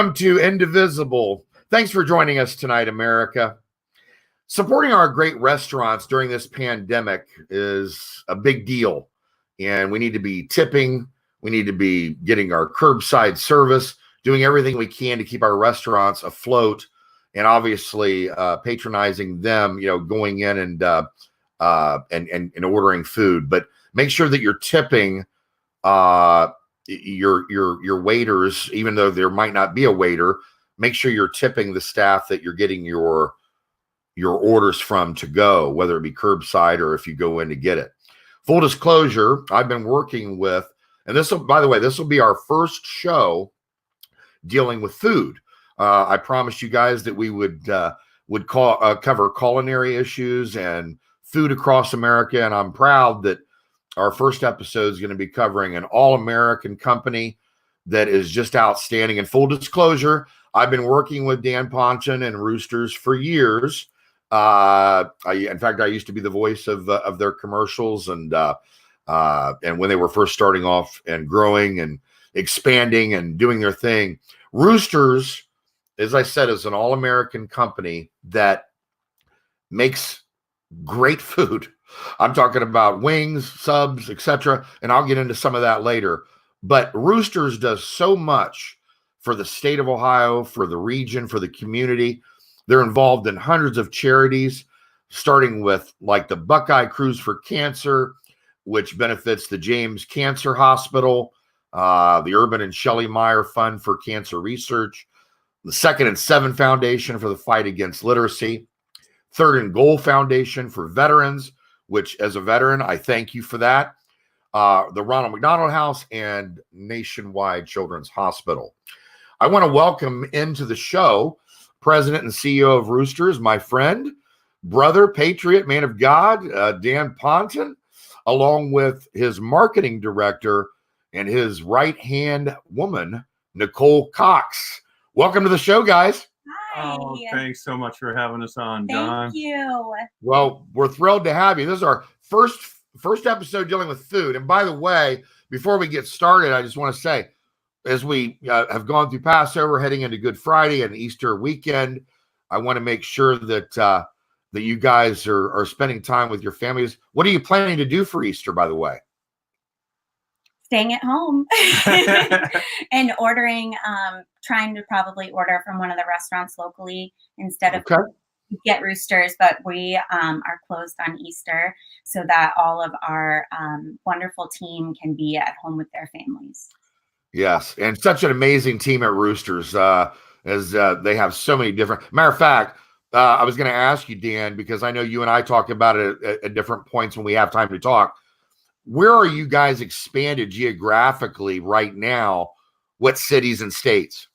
Welcome to Indivisible. Thanks for joining us tonight, America. Supporting our great restaurants during this pandemic is a big deal, and we need to be tipping. We need to be getting our curbside service, doing everything we can to keep our restaurants afloat, and obviously patronizing them. Going in and ordering food, but make sure that you're tipping your waiters, even though there might not be a waiter. Make sure you're tipping the staff that you're getting your orders from to go, whether it be curbside or if you go in to get it. Full disclosure, I've been working with, and this will be our first show dealing with food. I promised you guys that we would cover culinary issues and food across America, and I'm proud that our first episode is going to be covering an all-American company that is just outstanding. And full disclosure, I've been working with Dan Ponton and Roosters for years. In fact, I used to be the voice of their commercials, and when they were first starting off and growing and expanding and doing their thing. Roosters, as I said, is an all-American company that makes great food. I'm talking about wings, subs, etc., and I'll get into some of that later. But Roosters does so much for the state of Ohio, for the region, for the community. They're involved in hundreds of charities, starting with like the Buckeye Cruise for Cancer, which benefits the James Cancer Hospital, the Urban and Shelley Meyer Fund for Cancer Research, the Second and Seven Foundation for the fight against literacy, Third and Goal Foundation for veterans, which as a veteran, I thank you for that, the Ronald McDonald House, and Nationwide Children's Hospital. I want to welcome into the show President and CEO of Roosters, my friend, brother, patriot, man of God, Dan Ponton, along with his marketing director and his right-hand woman, Nicole Cox. Welcome to the show, guys. Hi. Oh, thanks so much for having us on, Don. Thank you. Well, we're thrilled to have you. This is our first episode dealing with food. And by the way, before we get started, I just want to say, as we have gone through Passover, heading into Good Friday and Easter weekend, I want to make sure that that you guys are spending time with your families. What are you planning to do for Easter, by the way? Staying at home and ordering, trying to probably order from one of the restaurants locally instead of get Roosters, but we are closed on Easter so that all of our wonderful team can be at home with their families. Yes, and such an amazing team at Roosters, as they have so many different. Matter of fact, I was going to ask you, Dan, because I know you and I talk about it at different points when we have time to talk. Where are you guys expanded geographically right now? What cities and states?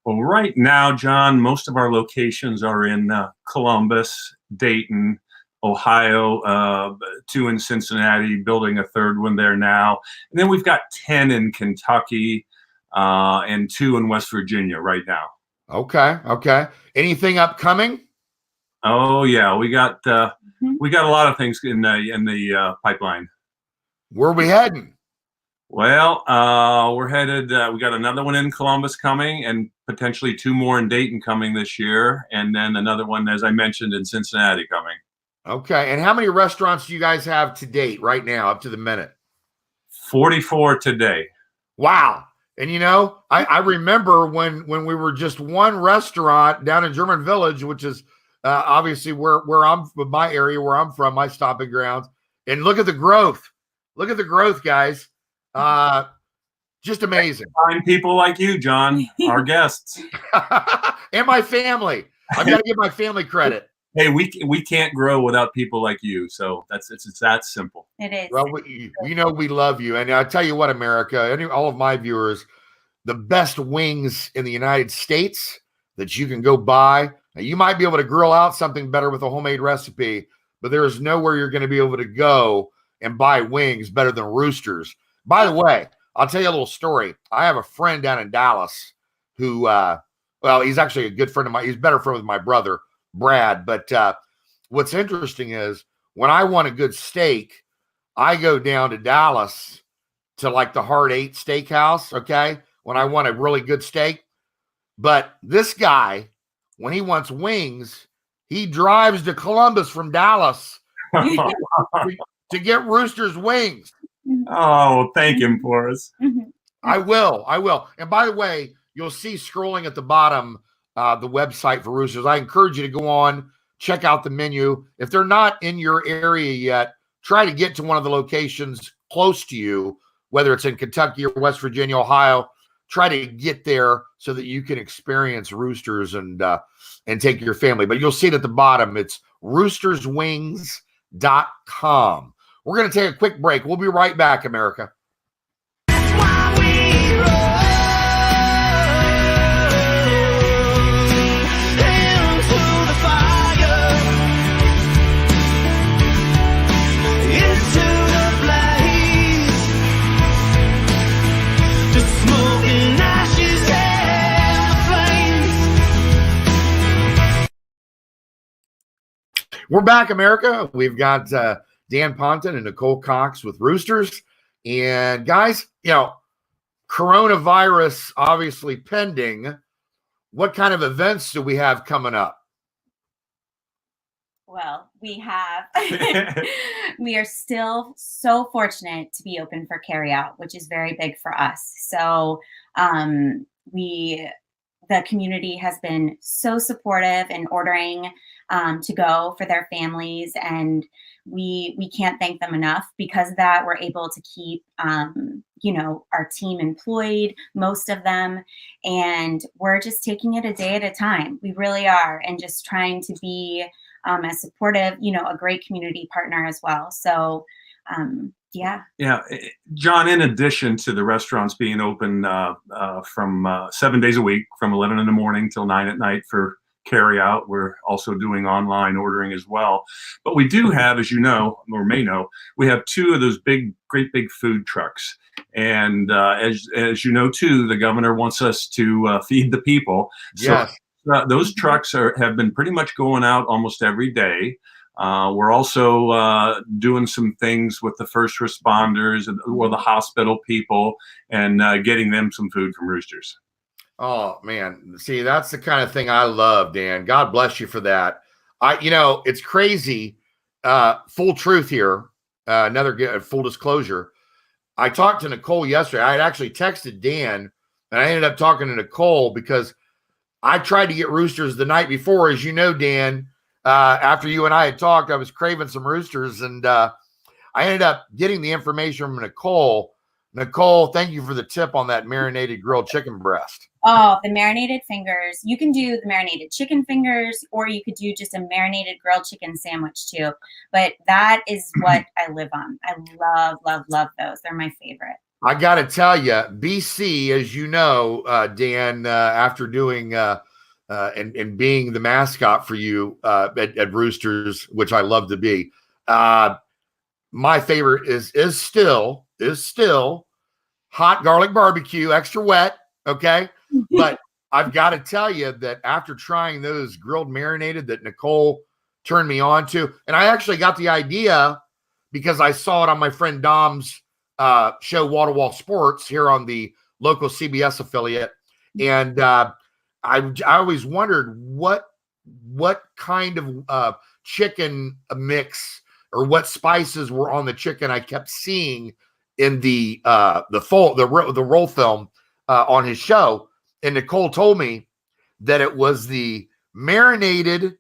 Well, right now, John, most of our locations are in Columbus, Dayton, Ohio, 2 in Cincinnati, building a third one there now. And then we've got 10 in Kentucky and 2 in West Virginia right now. Okay. Anything upcoming? Oh yeah, we got a lot of things in the pipeline. Where are we heading? Well, we're headed. We got another one in Columbus coming, and potentially 2 more in Dayton coming this year, and then another one, as I mentioned, in Cincinnati coming. Okay, and how many restaurants do you guys have to date right now, up to the minute? 44 today. Wow. And I remember when we were just one restaurant down in German Village, which is obviously where I'm, my area where I'm from, my stopping grounds. And look at the growth. Look at the growth, guys. Just amazing. Find people like you, John, our guests. And my family. I've got to give my family credit. Hey, we can't grow without people like you. So it's that simple. It is. Well, we love you. And I tell you what, America, all of my viewers, the best wings in the United States that you can go buy. Now, you might be able to grill out something better with a homemade recipe, but there is nowhere you're going to be able to go and buy wings better than Roosters. By the way, I'll tell you a little story. I have a friend down in Dallas who, he's actually a good friend of mine. He's a better friend with my brother, Brad. But what's interesting is when I want a good steak, I go down to Dallas to like the Hard 8 Steakhouse. Okay. When I want a really good steak, But this guy, when he wants wings, he drives to Columbus from Dallas to get Rooster's wings. Oh, thank him for us. I will. And by the way, you'll see scrolling at the bottom the website for Roosters. I encourage you to go on, check out the menu. If they're not in your area yet, try to get to one of the locations close to you, whether it's in Kentucky or West Virginia, Ohio. Try to get there so that you can experience Roosters and take your family. But you'll see it at the bottom. It's roosterswings.com. We're going to take a quick break. We'll be right back, America. We're back, America. We've got Dan Ponton and Nicole Cox with Roosters. And guys, coronavirus obviously pending. What kind of events do we have coming up? Well, we are still so fortunate to be open for carryout, which is very big for us. So the community has been so supportive in ordering to go for their families, and we can't thank them enough. Because of that, we're able to keep our team employed, most of them, and we're just taking it a day at a time. We really are, and just trying to be as supportive, a great community partner as well. So yeah, John, in addition to the restaurants being open from 7 days a week, from 11 in the morning till 9 at night for carry out, we're also doing online ordering as well. But we do have, as you know, or may know, we have two of those great big food trucks. And as you know, too, the governor wants us to feed the people. Yes. So those trucks have been pretty much going out almost every day. We're also doing some things with the first responders or the hospital people, and getting them some food from Roosters. Oh man, see, that's the kind of thing I love, Dan. God bless you for that. It's crazy. Full truth here. Another full disclosure. I talked to Nicole yesterday. I had actually texted Dan, and I ended up talking to Nicole because I tried to get Roosters the night before. As you know, Dan, after you and I had talked, I was craving some Roosters, and I ended up getting the information from Nicole. Nicole, thank you for the tip on that marinated grilled chicken breast. Oh, the marinated fingers. You can do the marinated chicken fingers, or you could do just a marinated grilled chicken sandwich too. But that is what I live on. I love, love, love those. They're my favorite. I got to tell you, BC, as you know, Dan, after doing and being the mascot for you at Roosters, which I love to be, my favorite is still hot garlic barbecue, extra wet. Okay. But I've got to tell you that after trying those grilled marinated that Nicole turned me on to, and I actually got the idea because I saw it on my friend Dom's show, Wall to Wall Sports, here on the local CBS affiliate. And I always wondered what kind of chicken mix or what spices were on the chicken I kept seeing in the roll film on his show. And Nicole told me that it was the marinated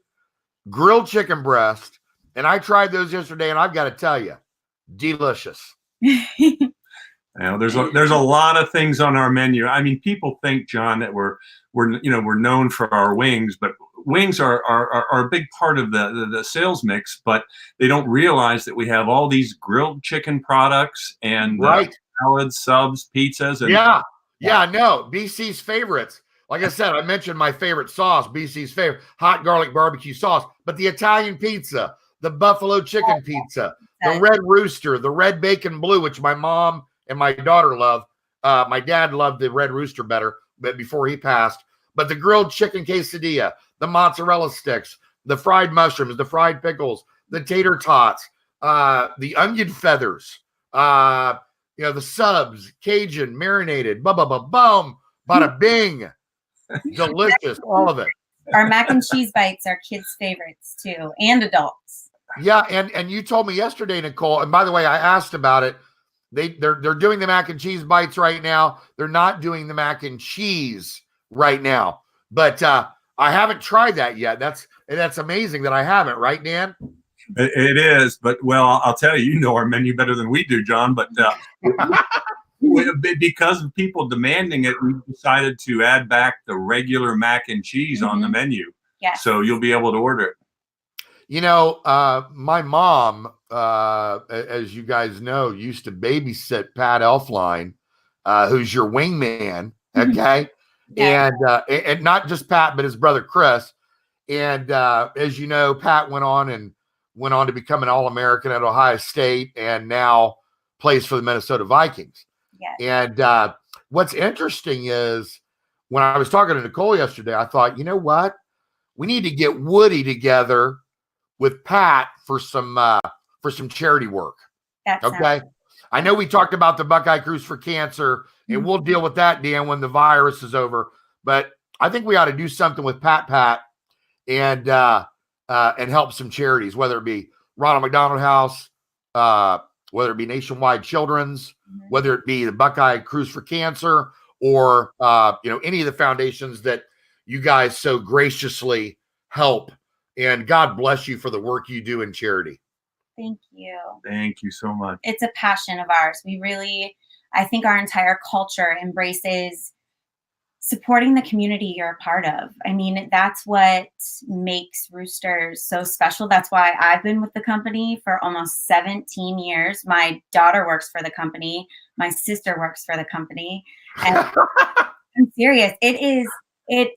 grilled chicken breast. And I tried those yesterday, and I've got to tell you, delicious. There's a lot of things on our menu. I mean, people think, John, that we're known for our wings, but wings are a big part of the sales mix. But they don't realize that we have all these grilled chicken products and salads, subs, pizzas, and no, BC's favorites. Like I said, I mentioned my favorite sauce, BC's favorite, hot garlic barbecue sauce, but the Italian pizza, the buffalo chicken pizza, the red rooster, the red bacon blue, which my mom and my daughter love. My dad loved the red rooster better, but before he passed. But the grilled chicken quesadilla, the mozzarella sticks, the fried mushrooms, the fried pickles, the tater tots, the onion feathers, the subs, Cajun, marinated, boom, bada bing. Delicious, all of it. Our mac and cheese bites are kids' favorites too, and adults. Yeah, and you told me yesterday, Nicole, and by the way, I asked about it. They're doing the mac and cheese bites right now. They're not doing the mac and cheese right now. But I haven't tried that yet. That's amazing that I haven't, right, Dan? It is, but well, I'll tell you, you know our menu better than we do, John. But because of people demanding it, we decided to add back the regular mac and cheese on the menu. Yes. So you'll be able to order it. You know, my mom, as you guys know, used to babysit Pat Elfline, who's your wingman. Okay. Yeah. And not just Pat, but his brother Chris. And as you know, Pat went on to become an All-American at Ohio State and now plays for the Minnesota Vikings. Yes. And what's interesting is when I was talking to Nicole yesterday, I thought, you know what? We need to get Woody together with Pat for some charity work. Okay. I know we talked about the Buckeye Cruise for Cancer, and we'll deal with that, Dan, when the virus is over. But I think we ought to do something with Pat and help some charities, whether it be Ronald McDonald House, whether it be Nationwide Children's, whether it be the Buckeye Cruise for Cancer, or any of the foundations that you guys so graciously help. And God bless you for the work you do in charity. Thank you. Thank you so much. It's a passion of ours. I think our entire culture embraces supporting the community you're a part of. I mean, that's what makes Roosters so special. That's why I've been with the company for almost 17 years. My daughter works for the company. My sister works for the company. And I'm serious. It's a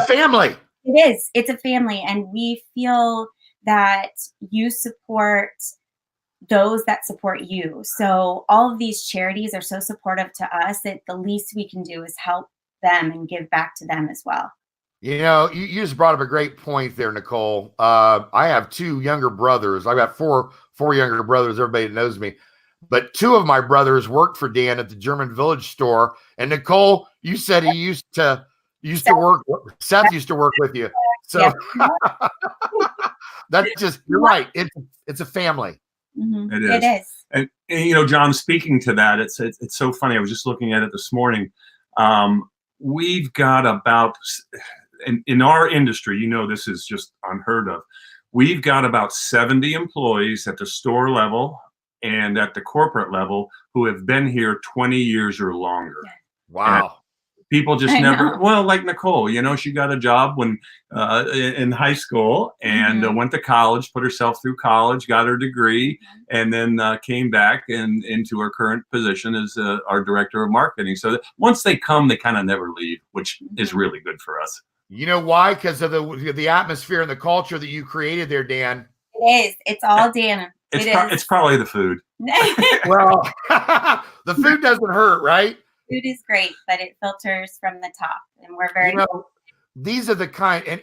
family. It is. It's a family. And we feel that you support those that support you. So all of these charities are so supportive to us that the least we can do is help them and give back to them as well. You know, you just brought up a great point there, Nicole. I have two younger brothers. I've got four younger brothers, everybody knows me. But two of my brothers worked for Dan at the German Village store. And Nicole, you said he used to work. Seth used to work with you. So yeah. That's just, you're right. It's a family. Mm-hmm. It is. And John, speaking to that, it's so funny. I was just looking at it this morning. We've got about, in our industry, this is just unheard of. We've got about 70 employees at the store level and at the corporate level who have been here 20 years or longer. Wow. And people just never, well, like Nicole, she got a job when in high school and went to college, put herself through college, got her degree, and then came back into her current position as our director of marketing. So once they come, they kind of never leave, which is really good for us. You know why? Because of the atmosphere and the culture that you created there, Dan. It is. It's all Dan. It's probably the food. Well, the food doesn't hurt, right? Food is great, but it filters from the top, and we're very. These are the kind, and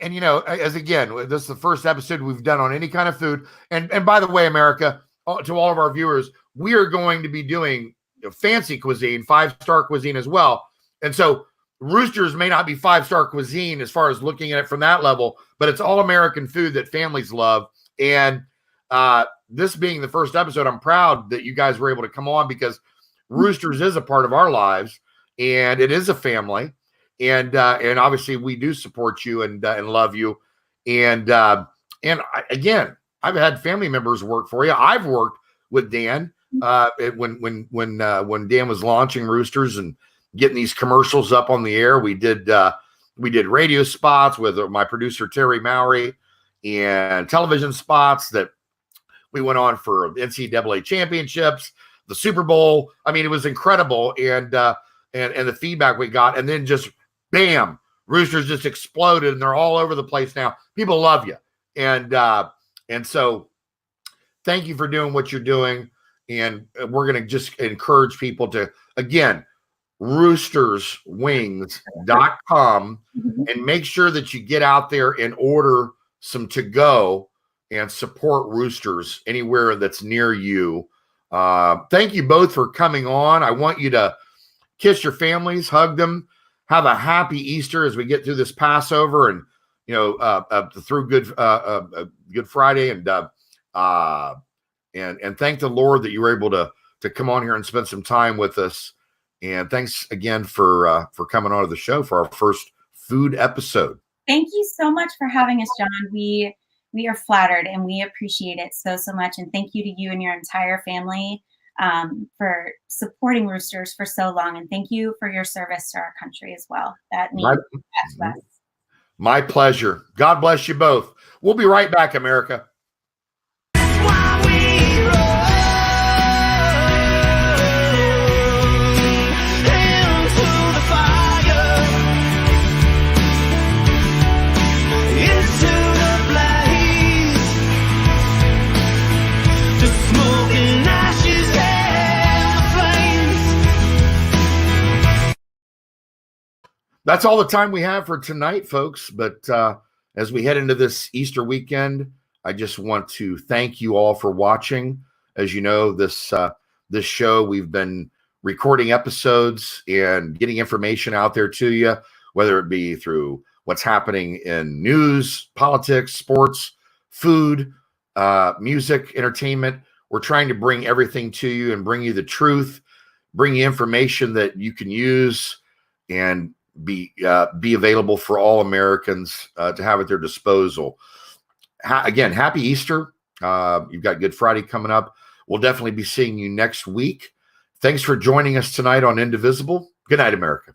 as again, this is the first episode we've done on any kind of food. And by the way, America, to all of our viewers, we are going to be doing fancy cuisine, 5-star cuisine as well. And so, Roosters may not be 5-star cuisine as far as looking at it from that level, but it's all American food that families love. And this being the first episode, I'm proud that you guys were able to come on because Roosters is a part of our lives, and it is a family, and obviously we do support you and love you, and again, I've had family members work for you. I've worked with Dan when Dan was launching Roosters and getting these commercials up on the air. We did radio spots with my producer Terry Mowry and television spots that we went on for NCAA championships. The Super Bowl. I mean, it was incredible, and the feedback we got, and then just bam, Roosters just exploded, and they're all over the place now. People love you, and so thank you for doing what you're doing, and we're going to just encourage people to again roosterswings.com and make sure that you get out there and order some to go and support Roosters anywhere that's near you. Thank you both for coming on. I want you to kiss your families, hug them, have a happy Easter as we get through this Passover and, through Good Friday, and thank the Lord that you were able to come on here and spend some time with us. And thanks again for coming on to the show for our first food episode. Thank you so much for having us, John. We are flattered and we appreciate it so much. And thank you to you and your entire family for supporting Roosters for so long. And thank you for your service to our country as well. That means to us. My pleasure. God bless you both. We'll be right back, America. That's all the time we have for tonight, folks. But as we head into this Easter weekend, I just want to thank you all for watching. As you know, this show, we've been recording episodes and getting information out there to you, whether it be through what's happening in news, politics, sports, food, music, entertainment. We're trying to bring everything to you and bring you the truth, bring you information that you can use and be available for all Americans to have at their disposal. Again, happy Easter. You've got Good Friday coming up. We'll definitely be seeing you next week. Thanks for joining us tonight on Indivisible. Good night, America.